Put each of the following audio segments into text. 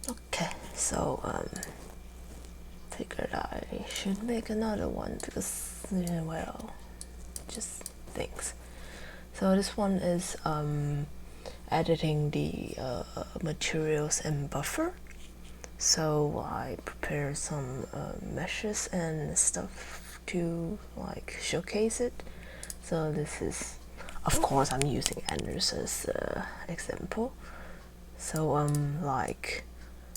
Okay, so figured I should make another one because, well, just things. So this one is editing the materials and buffer. So I prepared some meshes and stuff to like showcase it. So this is, of course, I'm using Anders as example. So like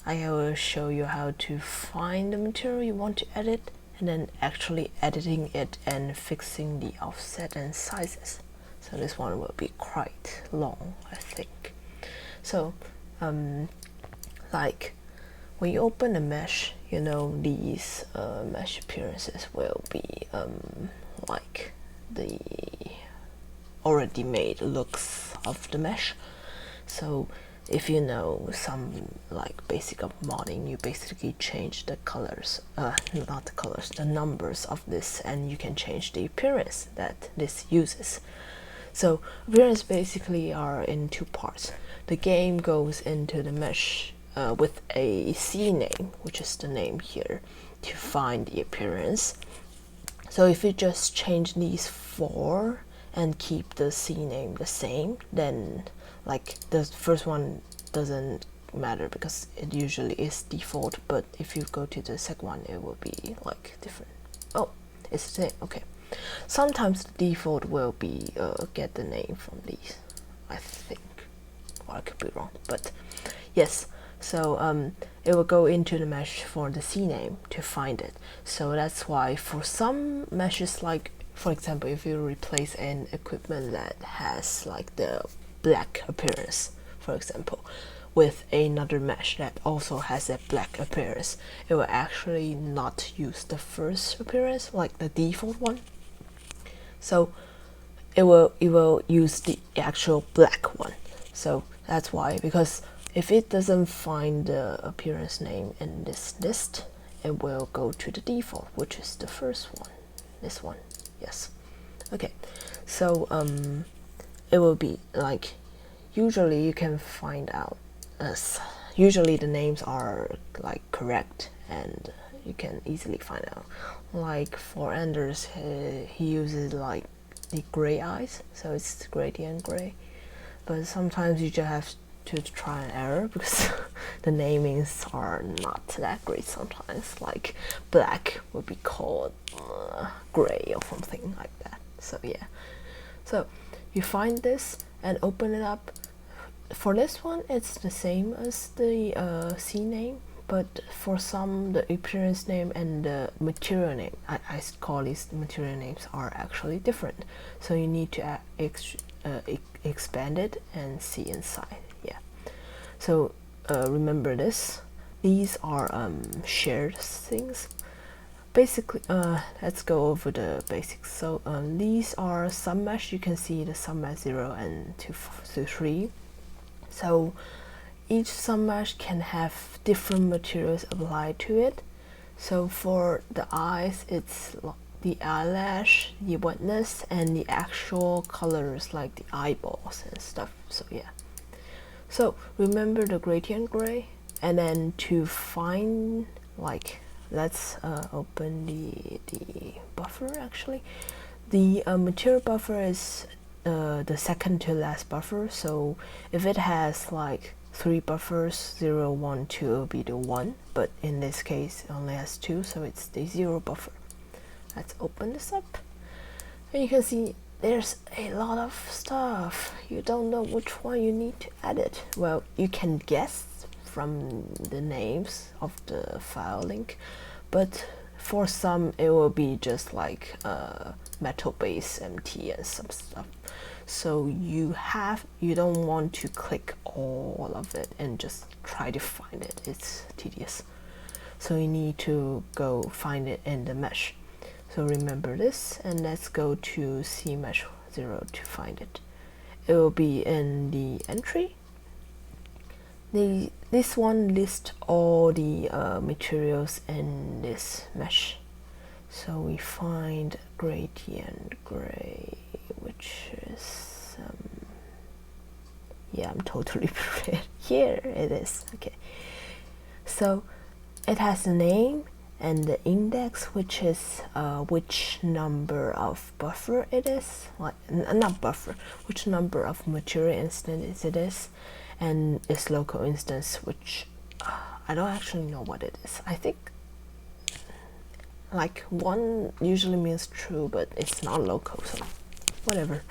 I will show you how to find the material you want to edit and then actually editing it and fixing the offset and sizes. So this one will be quite long, I think. So like when you open a mesh, you know, these mesh appearances will be like the already made looks of the mesh. So if you know some like basic of modding, you basically change the colors, not the colors, the numbers of this, and you can change the appearance that this uses. So appearance basically are in two parts. The game goes into the mesh with a CName, which is the name here, to find the appearance. So if you just change these four and keep the CName the same, then like the first one doesn't matter because it usually is default, but if you go to the second one it will be like different. Oh, it's the same. Okay, sometimes the default will be get the name from these, I think, or I could be wrong, but yes. So it will go into the mesh for the CName to find it. So that's why for some meshes, like for example, if you replace an equipment that has like the black appearance, for example, with another mesh that also has a black appearance, it will actually not use the first appearance, like the default one. So it will use the actual black one. So that's why, because if it doesn't find the appearance name in this list, it will go to the default, which is the first one, this one. Yes. Okay, so it will be like, usually you can find out usually the names are like correct and you can easily find out. Like for Anders, he uses like the gray eyes, so it's gradient gray, but sometimes you just have to try and error because the namings are not that great sometimes. Like black would be called gray or something like that. So yeah, so you find this and open it up. For this one it's the same as the CName, but for some the appearance name and the material name, I call these material names, are actually different, so you need to expand it and see inside. Yeah, so remember this, these are shared things. Basically, let's go over the basics. So these are submesh. You can see the submesh 0 and 2 to 3. So each submesh can have different materials applied to it. So for the eyes, it's the eyelash, the wetness, and the actual colors like the eyeballs and stuff. So yeah. So remember the gradient gray, and then to find, like, let's open the buffer. Actually, the material buffer is the second to last buffer. So if it has like 3 buffers, 0, 1, 2, will be the 1, but in this case it only has 2, so it's the 0 buffer. Let's open this up, and you can see there's a lot of stuff. You don't know which one you need to edit. Well, you can guess from the names of the file link, but for some it will be just like metal base MT and some stuff. So you don't want to click all of it and just try to find it. It's tedious. So you need to go find it in the mesh. So remember this, and let's go to CMesh 0 to find it. It will be in the entry. This one lists all the materials in this mesh. So we find gradient gray, which is yeah, I'm totally prepared. Here it is. Okay, So it has a name and the index, which is which number of buffer it is, like not buffer, which number of material instance it is, and its local instance, which I don't actually know what it is. I think like 1 usually means true, but it's not local, so whatever.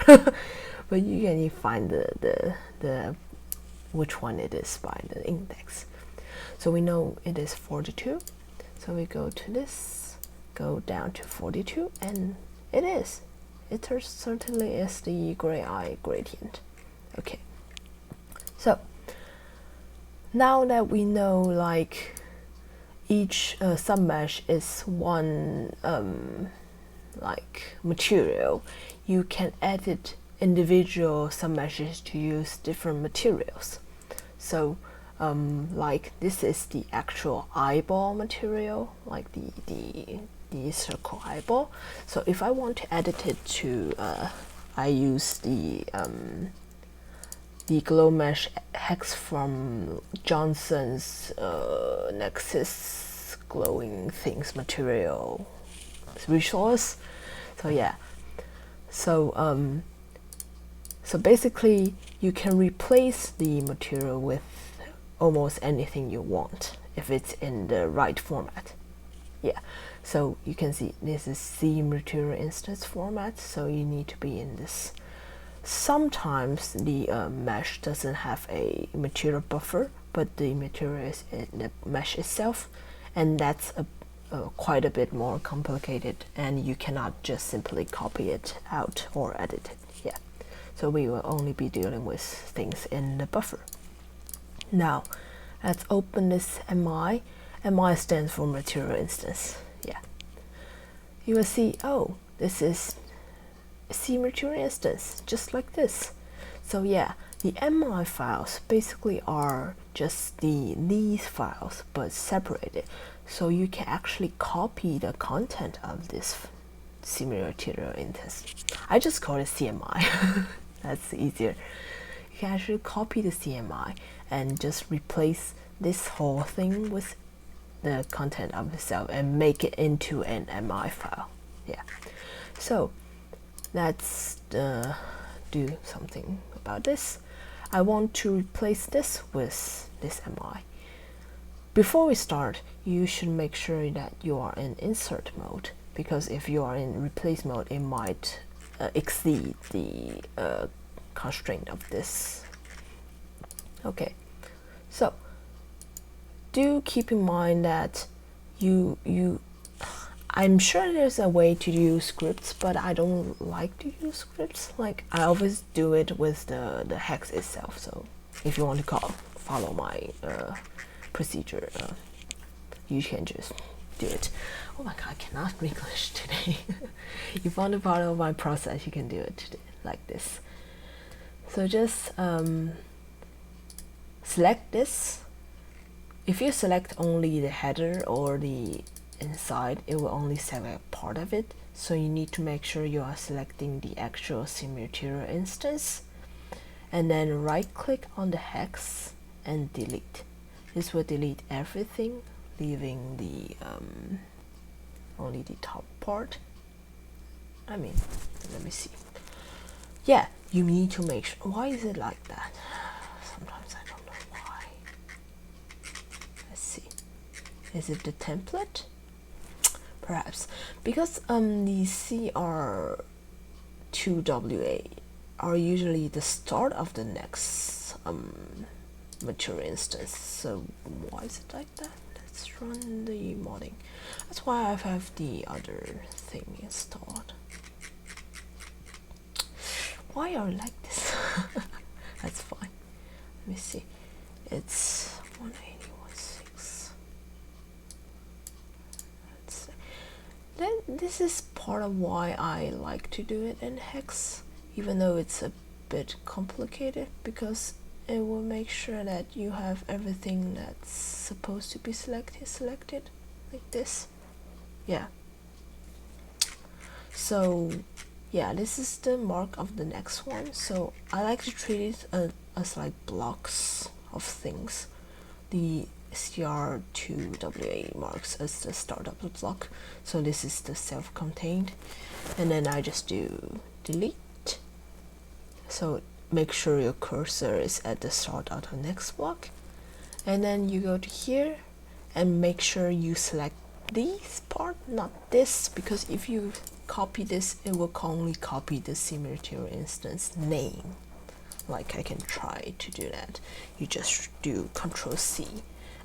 But you can find the which one it is by the index. So we know it is 42. So we go to this, go down to 42, and it is. It certainly is the gray eye gradient. Okay. So now that we know like each submesh is one like material, you can edit individual submeshes to use different materials. So like this is the actual eyeball material, like the circle eyeball. So if I want to edit it to I use the glow mesh hex from Johnson's Nexus glowing things material resource. So yeah, so so basically you can replace the material with almost anything you want if it's in the right format. Yeah, so you can see this is C material instance format, so you need to be in this. Sometimes the mesh doesn't have a material buffer, but the material is in the mesh itself, and that's quite a bit more complicated, and you cannot just simply copy it out or edit it. Yeah, so we will only be dealing with things in the buffer. Now, let's open this MI. MI stands for material instance. Yeah, you will see, oh, this is C material instance, just like this. So yeah, the MI files basically are just these files, but separated. So you can actually copy the content of this C material instance. I just call it CMI. That's easier. You can actually copy the CMI and just replace this whole thing with the content of itself and make it into an MI file. Yeah. So let's do something about this. I want to replace this with this MI. Before we start, you should make sure that you are in insert mode, because if you are in replace mode, it might exceed the constraint of this. Okay, so do keep in mind that I'm sure there's a way to use scripts, but I don't like to use scripts. Like I always do it with the hex itself. So if you want to follow my procedure, you can just do it. Oh my god, I cannot English today. You want to follow my process, you can do it today, like this. So just select this. If you select only the header or the inside, it will only select part of it. So you need to make sure you are selecting the actual material instance, and then right click on the hex and delete. This will delete everything, leaving the only the top part. I mean, let me see. Yeah, you need to make sure. Why is it like that? Sometimes I don't know why. Let's see. Is it the template? Perhaps because the CR2WA are usually the start of the next material instance. So why is it like that? Let's run the modding. That's why I have the other thing installed. Why are you like this? That's fine. Let me see. It's 180.16. Let's see. Then this is part of why I like to do it in hex, even though it's a bit complicated, because it will make sure that you have everything that's supposed to be selected like this. Yeah. So yeah, this is the mark of the next one. So I like to treat it as like blocks of things. The CR2WA marks as the start of the block. So this is the self-contained, and then I just do delete. So make sure your cursor is at the start of the next block, and then you go to here and make sure you select this part, not this, because if you copy this, it will only copy the symmaterial instance name. Like I can try to do that. You just do Control C,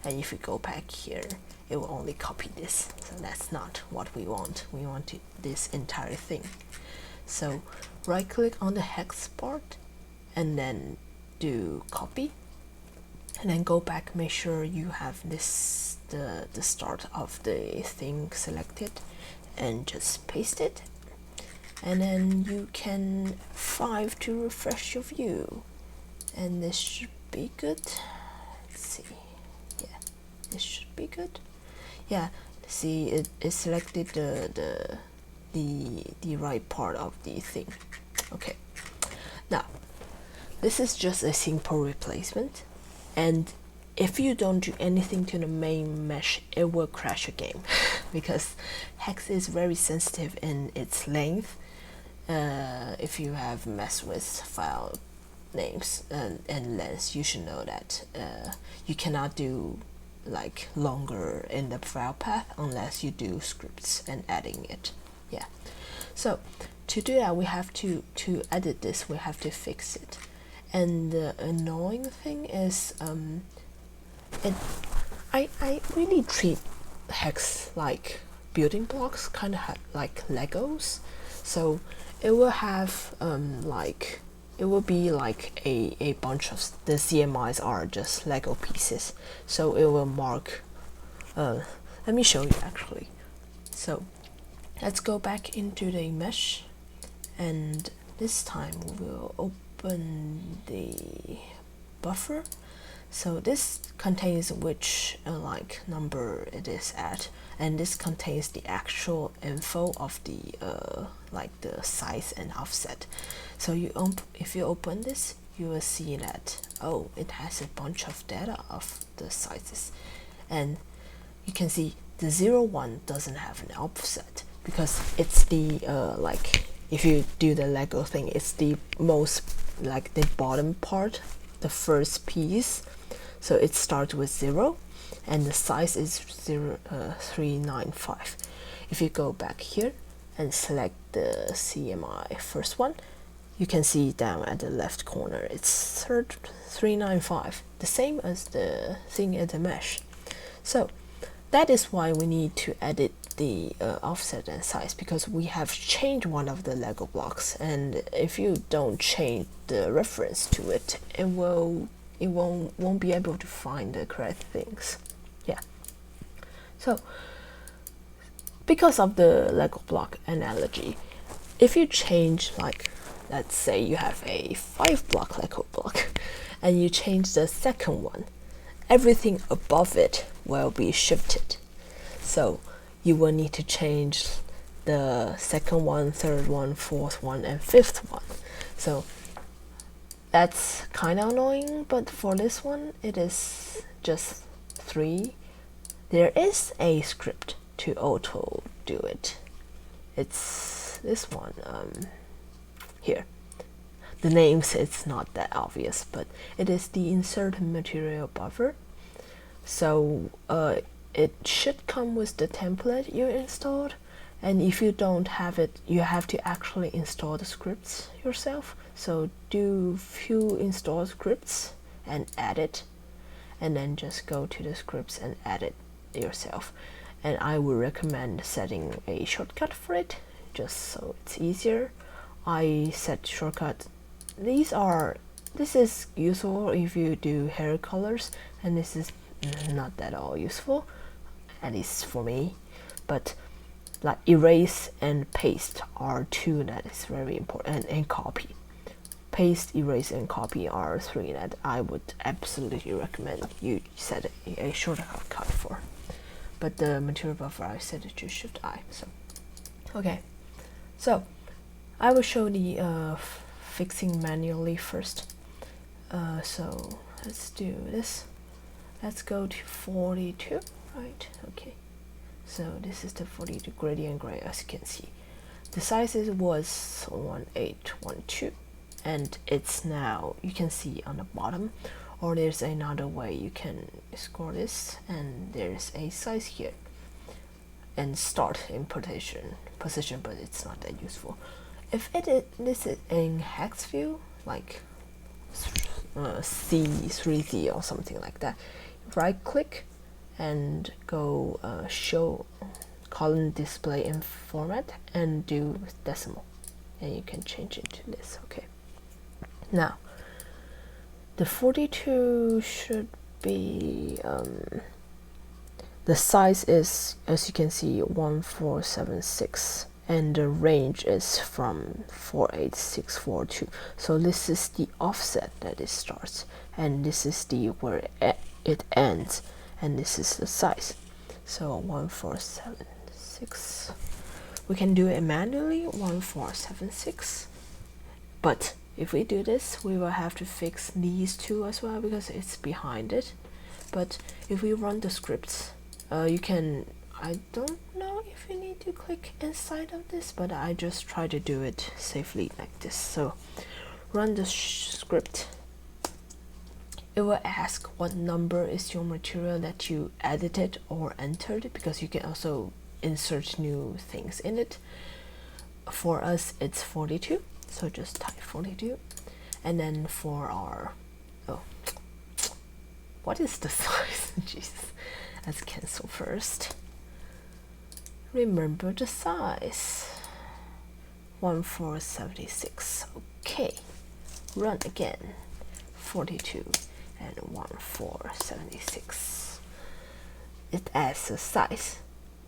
and if you go back here, it will only copy this. So that's not what we want. We want this entire thing. So right click on the hex part and then do copy, and then go back, make sure you have this the start of the thing selected, and just paste it, and then you can 5 to refresh your view, and this should be good. Let's see, yeah, this should be good. Yeah, see, it selected the right part of the thing. Okay, now this is just a simple replacement, and if you don't do anything to the main mesh, it will crash your game because hex is very sensitive in its length. If you have messed with file names and lengths, you should know that you cannot do like longer in the file path unless you do scripts and adding it. Yeah, so to do that, we have to edit this, we have to fix it. And the annoying thing is I really treat hex like building blocks, kind of like Legos. So it will have like, it will be like a bunch of the CMIs are just Lego pieces. So it will mark, let me show you actually. So let's go back into the mesh, and this time we will open the buffer. So this contains which like number it is at, and this contains the actual info of the like the size and offset. So you if you open this, you will see that, oh, it has a bunch of data of the sizes, and you can see the 01 doesn't have an offset because it's the like, if you do the Lego thing, it's the most like the bottom part, the first piece. So it starts with 0, and the size is 395. If you go back here and select the CMI first one, you can see down at the left corner it's 395, the same as the thing in the mesh. So that is why we need to edit the offset and size, because we have changed one of the Lego blocks, and if you don't change the reference to it, it won't be able to find the correct things. Yeah. So because of the Lego block analogy, if you change, like, let's say you have a 5 block Lego block and you change the second one, everything above it will be shifted. So you will need to change the second one, third one, fourth one, and fifth one. So that's kind of annoying, but for this one, it is just 3. There is a script to auto do it. It's this one here. The names, it's not that obvious, but it is the insert material buffer. So it should come with the template you installed, and if you don't have it, you have to actually install the scripts yourself. So do few install scripts and add it, and then just go to the scripts and add it yourself. And I would recommend setting a shortcut for it, just so it's easier. I set shortcut. This is useful if you do hair colors, and this is not that all useful, at least for me. But like erase and paste are 2 that is very important, and copy. Paste, erase, and copy are 3 that I would absolutely recommend you set a shortcut for. But the material buffer, I set it to Shift I. So okay, so I will show the fixing manually first. So let's do this. Let's go to 42, right? Okay, so this is the 42 gradient gray. As you can see, the size was 1812, and it's now, you can see on the bottom, or there's another way you can score this, and there's a size here and start in position, but it's not that useful. If this is in hex view, like C3Z or something like that, right click and go show column display in format and do decimal, and you can change it to this. Okay, now the 42 should be the size is, as you can see, 1476, and the range is from 48642. So this is the offset that it starts, and this is the where it ends, and this is the size. So 1476. We can do it manually, 1476. But if we do this, we will have to fix these two as well because it's behind it. But if we run the scripts, you can, I don't know if you need to click inside of this, but I just try to do it safely like this. So run the script. It will ask what number is your material that you edited or entered, because you can also insert new things in it. For us, it's 42, so just type 42. And then for our, oh, what is the size? Jesus. Let's cancel first. Remember the size. 1476. Okay. Run again. 42 and 1476. It adds a size.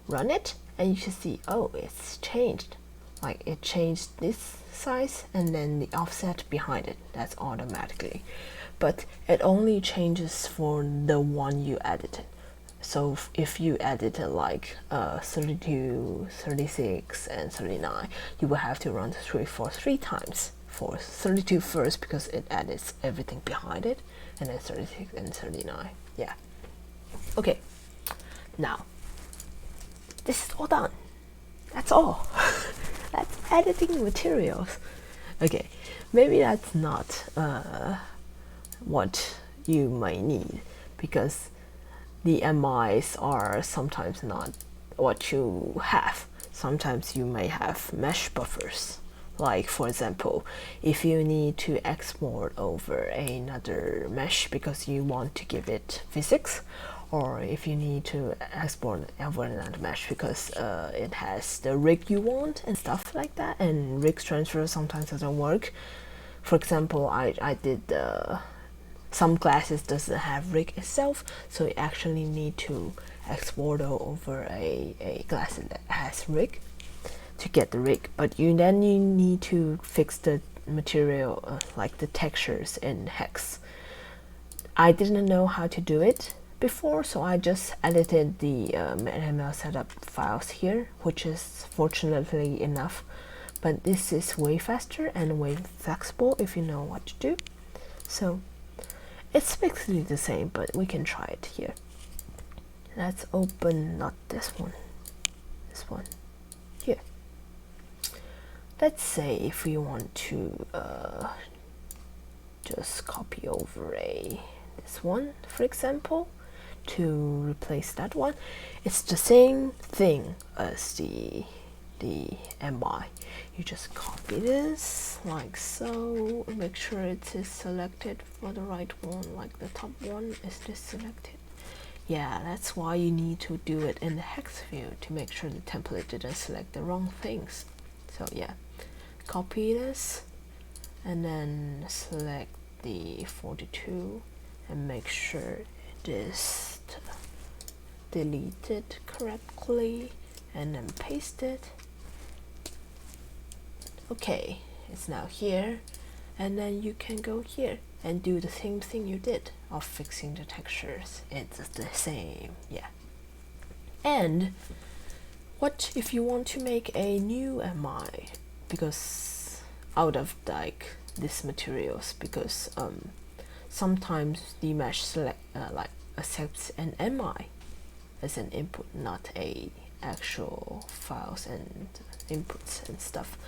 Run it and you should see, oh, it's changed. Like it changed this size and then the offset behind it. That's automatically. But it only changes for the one you edited. So if you edited like 32, 36, and 39, you will have to run for 3 times. For 32 first because it edits everything behind it, and then 36 and 39. Yeah. Okay. Now, this is all done. That's all. That's editing materials. Okay. Maybe that's not what you might need, because the MIs are sometimes not what you have. Sometimes you may have mesh buffers. Like for example, if you need to export over another mesh because you want to give it physics, or if you need to export over another mesh because it has the rig you want and stuff like that, and rig transfer sometimes doesn't work. For example, I did some classes doesn't have rig itself, so you actually need to export over a class that has rig to get the rig. But you need to fix the material, like the textures in hex. I didn't know how to do it before, so I just edited the HTML setup files here, which is fortunately enough. But this is way faster and way flexible if you know what to do. So it's basically the same, but we can try it here. Let's open not this one, this one here. Let's say if we want to just copy over this one, for example, to replace that one. It's the same thing as the MI. You just copy this like so, make sure it is selected for the right one, like the top one. Is this selected? Yeah, that's why you need to do it in the hex view to make sure the template didn't select the wrong things. So yeah, copy this and then select the 42 and make sure it is deleted correctly, and then paste it. Okay, it's now here, and then you can go here and do the same thing you did of fixing the textures. It's the same, yeah. And what if you want to make a new MI, because out of like these materials, because sometimes the mesh select like accepts an MI as an input, not a actual files and inputs and stuff.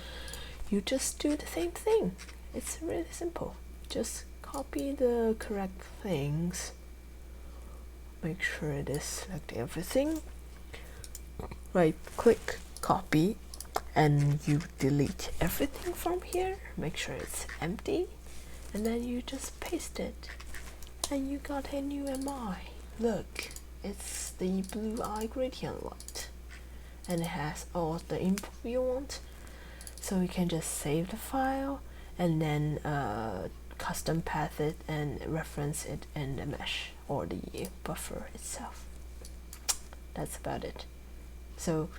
You just do the same thing. It's really simple. Just copy the correct things, make sure it is select everything, right click, copy, and you delete everything from here, make sure it's empty, and then you just paste it, and you got a new MI. Look, it's the blue eye gradient light, and it has all the input you want, so you can just save the file and then custom path it and reference it in the mesh or the buffer itself. That's about it. So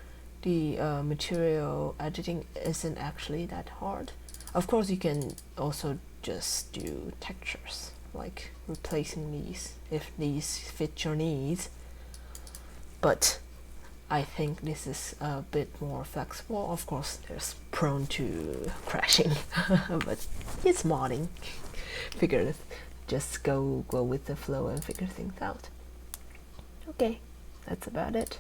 the material editing isn't actually that hard. Of course, you can also just do textures, like replacing these if these fit your needs, but I think this is a bit more flexible. Of course, there's prone to crashing, but it's modding. Just go with the flow and figure things out. Okay, that's about it.